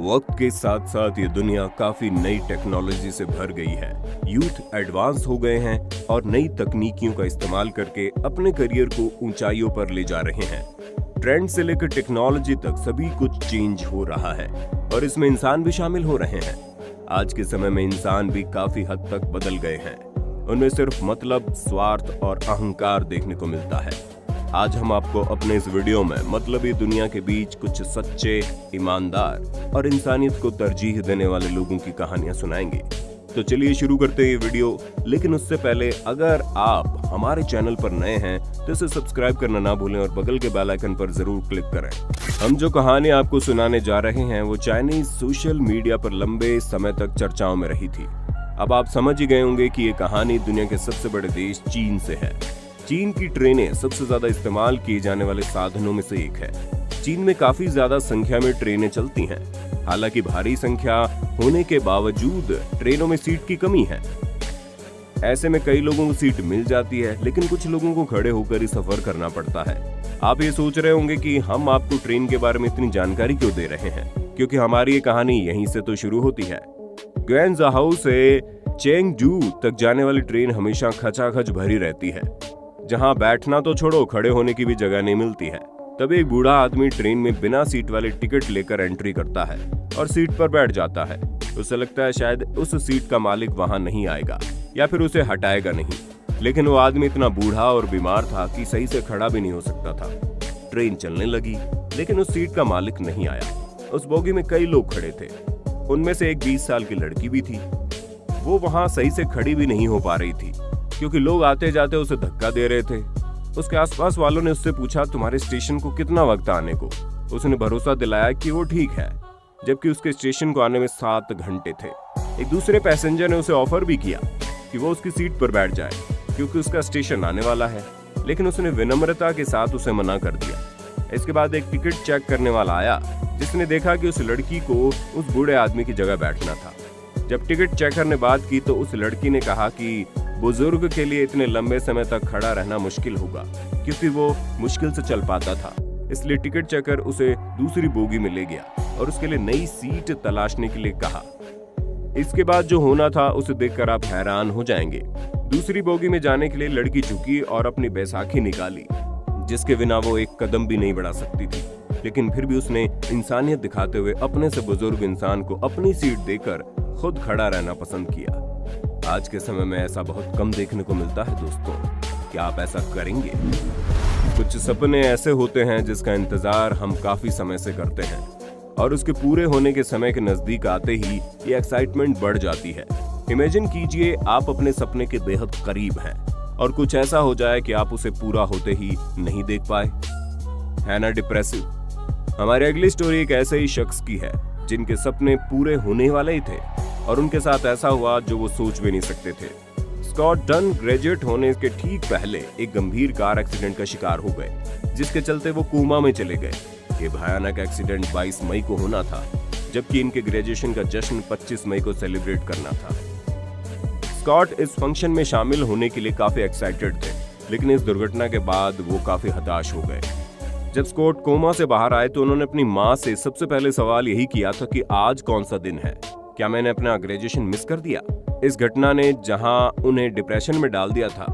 वक्त के साथ साथ ये दुनिया काफी नई टेक्नोलॉजी से भर गई है। यूथ एडवांस हो गए हैं और नई तकनीकियों का इस्तेमाल करके अपने करियर को ऊंचाइयों पर ले जा रहे हैं। ट्रेंड से लेकर टेक्नोलॉजी तक सभी कुछ चेंज हो रहा है और इसमें इंसान भी शामिल हो रहे हैं। आज के समय में इंसान भी काफी हद तक बदल गए हैं। उनमें सिर्फ मतलब, स्वार्थ और अहंकार देखने को मिलता है। आज हम आपको अपने इस वीडियो में मतलबी दुनिया के बीच कुछ सच्चे, ईमानदार और इंसानियत को तरजीह देने वाले लोगों की कहानियां सुनाएंगे। तो चलिए शुरू करते हैं ये वीडियो। लेकिन उससे पहले अगर आप हमारे चैनल पर नए हैं तो इसे सब्सक्राइब करना ना भूलें और बगल के बेल आइकन पर जरूर क्लिक करें। हम जो कहानी आपको सुनाने जा रहे हैं वो चाइनीज सोशल मीडिया पर लंबे समय तक चर्चाओं में रही थी। अब आप समझ ही गए होंगे कि ये कहानी दुनिया के सबसे बड़े देश चीन से है। चीन की ट्रेनें सबसे ज्यादा इस्तेमाल किए जाने वाले साधनों में से एक है। चीन में काफी ज्यादा संख्या में ट्रेनें चलती हैं। हालांकि भारी संख्या होने के बावजूद ट्रेनों में सीट की कमी है। ऐसे में कई लोगों को सीट मिल जाती है, लेकिन कुछ लोगों को खड़े होकर ही सफर करना पड़ता है। आप ये सोच रहे होंगे कि हम आपको ट्रेन के बारे में इतनी जानकारी क्यों दे रहे हैं, क्योंकि हमारी ये कहानी यहीं से तो शुरू होती है। ग्वेनज़ाओ से चेंगजू तक जाने वाली ट्रेन हमेशा खचाखच भरी रहती है, जहां बैठना तो छोड़ो, खड़े होने की भी जगह नहीं मिलती है। तब एक बूढ़ा आदमी ट्रेन में बिना सीट वाली टिकट लेकर एंट्री करता है और सीट पर बैठ जाता है। उसे लगता है शायद उस सीट का मालिक वहां नहीं आएगा या फिर उसे हटाएगा नहीं, लेकिन वो आदमी इतना बूढ़ा और बीमार था कि सही से खड़ा भी नहीं हो सकता था। ट्रेन चलने लगी, लेकिन उस सीट का मालिक नहीं आया। उस बोगी में कई लोग खड़े थे। उनमें से एक 20 साल की लड़की भी थी। वो वहां सही से खड़ी भी नहीं हो पा रही थी, क्योंकि लोग आते जाते उसे धक्का दे रहे थे। उसके आसपास वालों ने उससे पूछा, तुम्हारे स्टेशन को कितना वक्त आने को? उसने भरोसा दिलाया कि वो ठीक है, जबकि उसके स्टेशन को आने में 7 घंटे थे। एक दूसरे पैसेंजर ने उसे ऑफर भी किया कि वो उसकी सीट पर बैठ जाए, क्योंकि उसका स्टेशन आने वाला है, लेकिन उसने विनम्रता के साथ उसे मना कर दिया। इसके बाद एक टिकट चेक करने वाला आया, जिसने देखा कि उस लड़की को उस बूढ़े आदमी की जगह बैठना था। जब टिकट चेकर ने बात की तो उस लड़की ने कहा कि बुजुर्ग के लिए इतने लंबे समय तक खड़ा रहना मुश्किल होगा, क्योंकि वो मुश्किल से चल पाता था। इसलिए टिकट चेकर उसे दूसरी बोगी में ले गया और उसके लिए नई सीट तलाशने के लिए कहा। इसके बाद जो होना था उसे देखकर आप हैरान हो जाएंगे। दूसरी बोगी में जाने के लिए लड़की झुकी और अपनी बैसाखी निकाली, जिसके बिना वो एक कदम भी नहीं बढ़ा सकती थी। लेकिन फिर भी उसने इंसानियत दिखाते हुए अपने से बुजुर्ग इंसान को अपनी सीट देकर खुद खड़ा रहना पसंद किया। आज के समय में ऐसा बहुत कम देखने को मिलता है दोस्तों। क्या आप ऐसा करेंगे? कुछ सपने ऐसे होते हैं जिसका इंतजार हम काफी समय से करते हैं और उसके पूरे होने के समय के नजदीक आते ही ये एक्साइटमेंट बढ़ जाती है। इमेजिन कीजिए आप अपने सपने के बेहद करीब हैं और कुछ ऐसा हो जाए कि आप उसे पूरा होते ही नहीं देख पाए। है ना डिप्रेसिव? हमारी अगली स्टोरी एक ऐसे ही शख्स की है जिनके सपने पूरे होने वाले ही थे और उनके साथ ऐसा हुआ जो वो सोच भी नहीं सकते थे। स्कॉट डन ग्रेजुएट होने के ठीक पहले एक गंभीर कार एक्सीडेंट का शिकार हो गए, जिसके चलते वो कोमा में चले गए। ये भयानक एक्सीडेंट 22 मई को होना था, जबकि इनके ग्रेजुएशन का जश्न 25 मई को सेलिब्रेट करना था। स्कॉट इस फंक्शन में शामिल होने के लिए काफी एक्साइटेड थे, लेकिन इस दुर्घटना के बाद वो काफी हताश हो गए। जब स्कॉट कोमा से बाहर आए तो उन्होंने अपनी माँ से सबसे पहले सवाल यही किया था कि आज कौन सा दिन है, क्या मैंने अपना ग्रेजुएशन मिस कर दिया? इस घटना ने जहां उन्हें डिप्रेशन में डाल दिया था,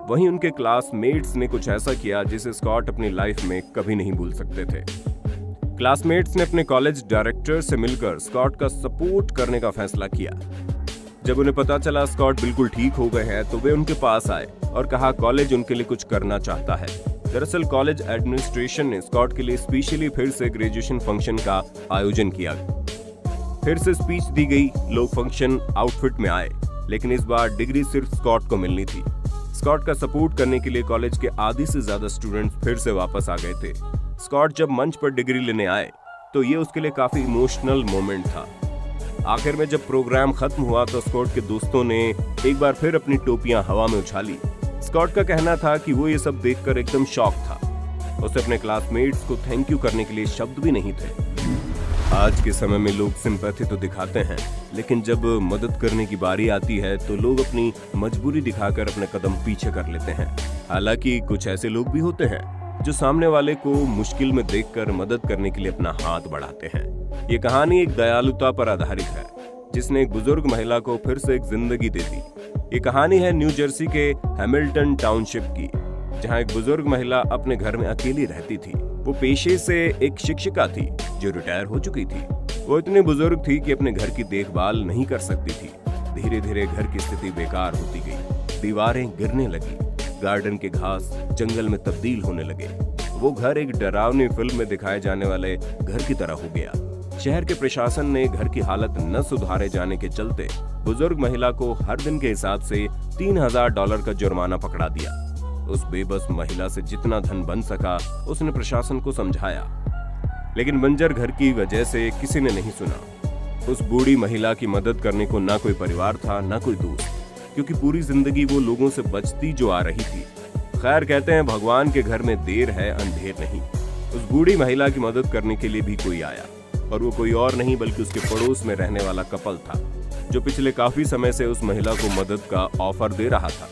वहीं उनके क्लासमेट्स ने कुछ ऐसा किया जिसे स्कॉट अपनी लाइफ में कभी नहीं भूल सकते थे। क्लासमेट्स ने अपने कॉलेज डायरेक्टर से मिलकर स्कॉट का सपोर्ट करने का फैसला किया। जब उन्हें पता चला स्कॉट बिल्कुल ठीक हो गए हैं तो वे उनके पास आए और कहा कॉलेज उनके लिए कुछ करना चाहता है। दरअसल कॉलेज एडमिनिस्ट्रेशन ने स्कॉट के लिए स्पेशली फिर से ग्रेजुएशन फंक्शन का आयोजन किया। फिर से स्पीच दी गई, लोग फंक्शन आउटफिट में आए, लेकिन इस बार डिग्री सिर्फ स्कॉट को मिलनी थी। स्कॉट का सपोर्ट करने के लिए कॉलेज के आधे से ज्यादा स्टूडेंट्स फिर से वापस आ गए थे। स्कॉट जब मंच पर डिग्री लेने आए तो ये उसके लिए काफी इमोशनल मोमेंट था। आखिर में जब प्रोग्राम खत्म हुआ तो स्कॉट के दोस्तों ने एक बार फिर अपनी टोपियां हवा में उछाली। स्कॉट का कहना था कि वो ये सब देखकर एकदम शॉक था। उसे अपने क्लासमेट्स को थैंक यू करने के लिए शब्द भी नहीं थे। आज के समय में लोग सिंपैथी तो दिखाते हैं, लेकिन जब मदद करने की बारी आती है तो लोग अपनी मजबूरी दिखाकर अपने कदम पीछे कर लेते हैं। हालांकि कुछ ऐसे लोग भी होते हैं जो सामने वाले को मुश्किल में देखकर मदद करने के लिए अपना हाथ बढ़ाते हैं। ये कहानी एक दयालुता पर आधारित है जिसने एक बुजुर्ग महिला को फिर से एक जिंदगी दे दी। ये कहानी है न्यू जर्सी के हैमिल्टन टाउनशिप की, जहां एक बुजुर्ग महिला अपने घर में अकेली रहती थी। वो पेशे से एक शिक्षिका थी जो रिटायर हो चुकी थी। वो इतनी बुजुर्ग थी कि अपने घर की देखभाल नहीं कर सकती थी। धीरे धीरे घर की स्थिति बेकार होती गई। दीवारें गिरने लगी, गार्डन के घास जंगल में तब्दील होने लगे। वो घर एक डरावनी फिल्म में दिखाए जाने वाले घर की तरह हो गया। शहर के प्रशासन ने घर की हालत न सुधारे जाने के चलते बुजुर्ग महिला को हर दिन के हिसाब से $3000 का जुर्माना पकड़ा दिया। उस बेबस महिला से जितना धन बन सका उसने प्रशासन को समझाया, लेकिन बंजर घर की वजह से किसी ने नहीं सुना। उस बूढ़ी महिला की मदद करने को ना कोई परिवार था ना कोई दोस्त, क्योंकि पूरी जिंदगी वो लोगों से बचती जो आ रही थी। खैर, कहते हैं भगवान के घर में देर है अंधेर नहीं। उस बूढ़ी महिला की मदद करने के लिए भी कोई आया, और वो कोई और नहीं बल्कि उसके पड़ोस में रहने वाला कपल था जो पिछले काफी समय से उस महिला को मदद का ऑफर दे रहा था,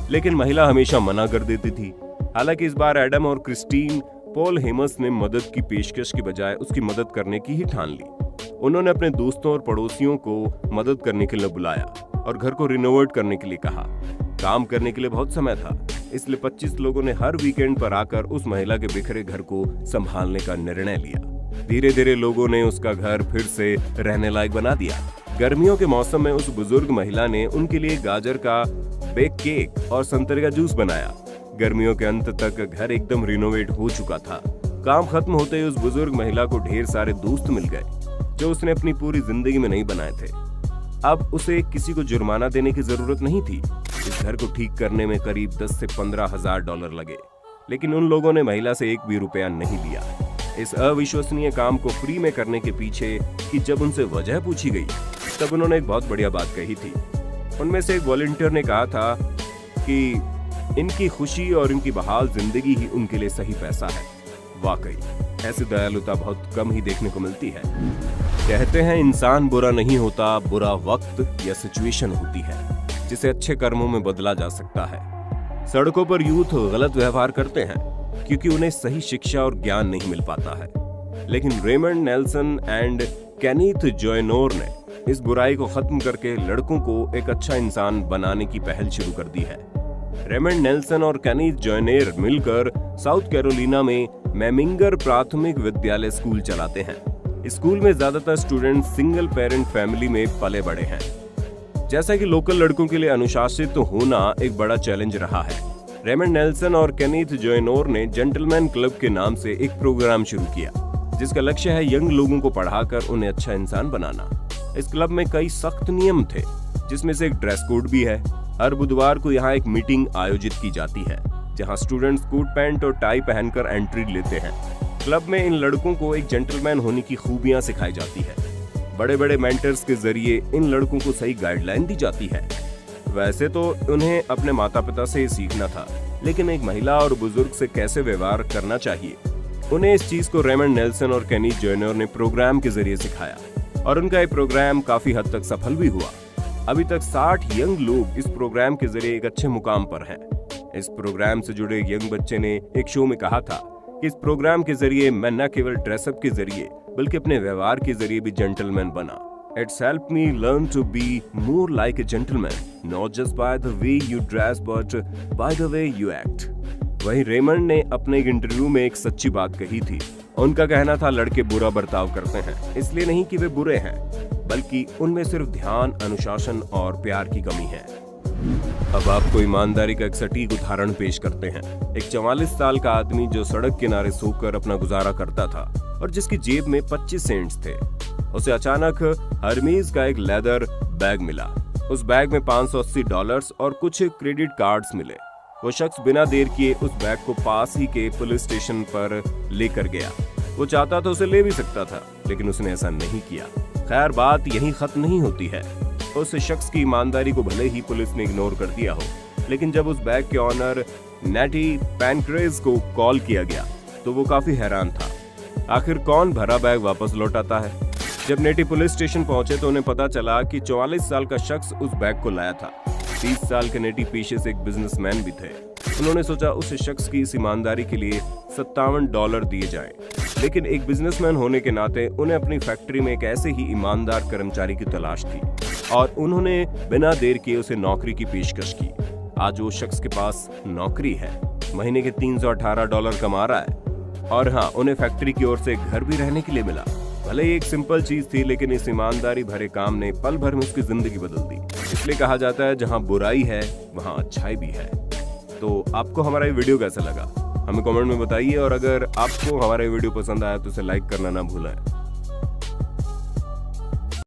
लेकिन महिला हमेशा मना कर देती थी। हालांकि इस बार एडम और क्रिस्टीन पॉल हेमस ने मदद की पेशकश की बजाय उसकी मदद करने की ही ठान ली। उन्होंने अपने दोस्तों और पड़ोसियों को मदद करने के लिए बुलाया और घर को रिनोवेट करने के लिए कहा। काम करने के लिए बहुत समय था, इसलिए 25 लोगों ने हर वीकेंड पर आकर उस महिला के बिखरे घर को संभालने का निर्णय लिया। धीरे धीरे लोगों ने उसका घर फिर से रहने लायक बना दिया। गर्मियों के मौसम में उस बुजुर्ग महिला ने उनके लिए गाजर का बेक केक और संतरे का जूस बनाया। गर्मियों के अंत तक घर एकदम रिनोवेट हो चुका था। काम खत्म होते ही उस बुजुर्ग महिला को ढेर सारे दोस्त मिल गए जो उसने अपनी पूरी जिंदगी में नहीं बनाए थे। अब उसे किसी को जुर्माना देने की जरूरत नहीं थी। इस घर को ठीक करने में करीब 10 से $15,000 लगे, लेकिन उन लोगों ने महिला से एक भी रुपया नहीं लिया। इस अविश्वसनीय काम को फ्री में करने के पीछे कि जब उनसे वजह पूछी गई तब उन्होंने एक बहुत बढ़िया बात कही थी। उनमें से एक वॉलंटियर ने कहा था कि इनकी खुशी और इनकी बहाल जिंदगी ही उनके लिए सही पैसा है। वाकई ऐसी दयालुता बहुत कम ही देखने को मिलती है। कहते हैं इंसान बुरा नहीं होता, बुरा वक्त या सिचुएशन होती है जिसे अच्छे कर्मों में बदला जा सकता है। सड़कों पर यूथ गलत व्यवहार करते हैं क्योंकि उन्हें सही शिक्षा और ज्ञान नहीं मिल पाता है, लेकिन रेमंड नेल्सन एंड केनीथ जॉयनोर ने इस बुराई को खत्म करके लड़कों को एक अच्छा इंसान बनाने की पहल शुरू कर दी है। रेमंड नेल्सन और केनीथ जॉयनोर मिलकर साउथ कैरोलिना में मेमिंगर प्राथमिक विद्यालय स्कूल चलाते हैं। इस स्कूल में ज्यादातर स्टूडेंट सिंगल पेरेंट फैमिली में पले बड़े हैं। जैसा कि लोकल लड़कों के लिए अनुशासित होना एक बड़ा चैलेंज रहा है, रेमंड नेल्सन और केनीथ जॉयनोर ने जेंटलमैन क्लब के नाम से एक प्रोग्राम शुरू किया जिसका लक्ष्य है यंग लोगों को पढ़ाकर उन्हें अच्छा इंसान बनाना। इस क्लब में कई सख्त नियम थे, जिसमें से एक ड्रेस कोड भी है। हर बुधवार को यहाँ एक मीटिंग आयोजित की जाती है जहाँ स्टूडेंट्स कोट पैंट और टाई पहनकर एंट्री लेते हैं। क्लब में इन लड़कों को एक जेंटलमैन होने की खूबियां सिखाई जाती है। बड़े बड़े मेंटर्स के जरिए इन लड़कों को सही गाइडलाइन दी जाती है। वैसे तो उन्हें अपने माता पिता से सीखना था, लेकिन एक महिला और बुजुर्ग से कैसे व्यवहार करना चाहिए, उन्हें इस चीज को रेमंड नेल्सन और केनीथ जॉयनोर ने प्रोग्राम के जरिए सिखाया, और उनका ये प्रोग्राम काफी हद तक सफल भी हुआ। अभी तक 60 यंग लोग इस प्रोग्राम के जरिए एक अच्छे मुकाम पर हैं। इस प्रोग्राम से जुड़े यंग बच्चे ने एक शो में कहा था कि इस प्रोग्राम के जरिए मैं न केवल ड्रेसअप के जरिए बल्कि अपने व्यवहार के जरिए भी जेंटलमैन बना। It's helped me learn to be more like a gentleman, not just by the way you dress, but by the way you act. वहीं रेमंड ने अपने एक इंटरव्यू में एक सच्ची बात कही थी। उनका कहना था लड़के बुरा बर्ताव करते हैं इसलिए नहीं कि वे बुरे हैं, बल्कि उनमें सिर्फ ध्यान, अनुशासन और प्यार की कमी है। अब आपको ईमानदारी का एक सटीक उदाहरण पेश करते हैं। एक 44 साल का आदमी जो सड़क किनारे सोकर अपना गुजारा करता था और जिसकी जेब में 25 सेंट्स थे, उसे अचानक हर्मीज का एक लेदर बैग मिला। उस बैग में $580 और कुछ क्रेडिट कार्ड्स मिले। वो शख्स बिना देर किए उस बैग को पास ही के पुलिस स्टेशन पर लेकर गया। वो चाहता तो उसे ले भी सकता था, लेकिन उसने ऐसा नहीं किया। खैर, बात यहीं खत्म नहीं होती है। उस शख्स की ईमानदारी को भले ही पुलिस ने इग्नोर कर दिया हो, लेकिन जब उस बैग के ऑनर नेटी पैनक्रेज को कॉल किया गया तो वो काफी हैरान था। आखिर कौन भरा बैग वापस लौटाता है? जब नेटी पुलिस स्टेशन पहुंचे तो उन्हें पता चला कि 44 साल का शख्स उस बैग को लाया था। 30 साल के नेटी पेशे से एक बिजनेसमैन भी थे उन्होंने सोचा उस शख्स की इस ईमानदारी के लिए $57 दिए जाएं। लेकिन एक बिजनेसमैन होने के नाते उन्हें अपनी फैक्ट्री में एक ऐसे ही ईमानदार कर्मचारी की तलाश थी और उन्होंने बिना देर किए उसे नौकरी की पेशकश की। आज वो शख्स के पास नौकरी है, महीने के $318 कमा रहा है और हाँ, उन्हें फैक्ट्री की ओर से घर भी रहने के लिए मिला। भले ही एक सिंपल चीज थी, लेकिन इस ईमानदारी भरे काम ने पल भर में उसकी जिंदगी बदल दी। इसलिए कहा जाता है जहां बुराई है वहां अच्छाई भी है। तो आपको हमारा ये वीडियो कैसा लगा हमें कमेंट में बताइए और अगर आपको हमारा ये वीडियो पसंद आया तो इसे लाइक करना ना भूलें।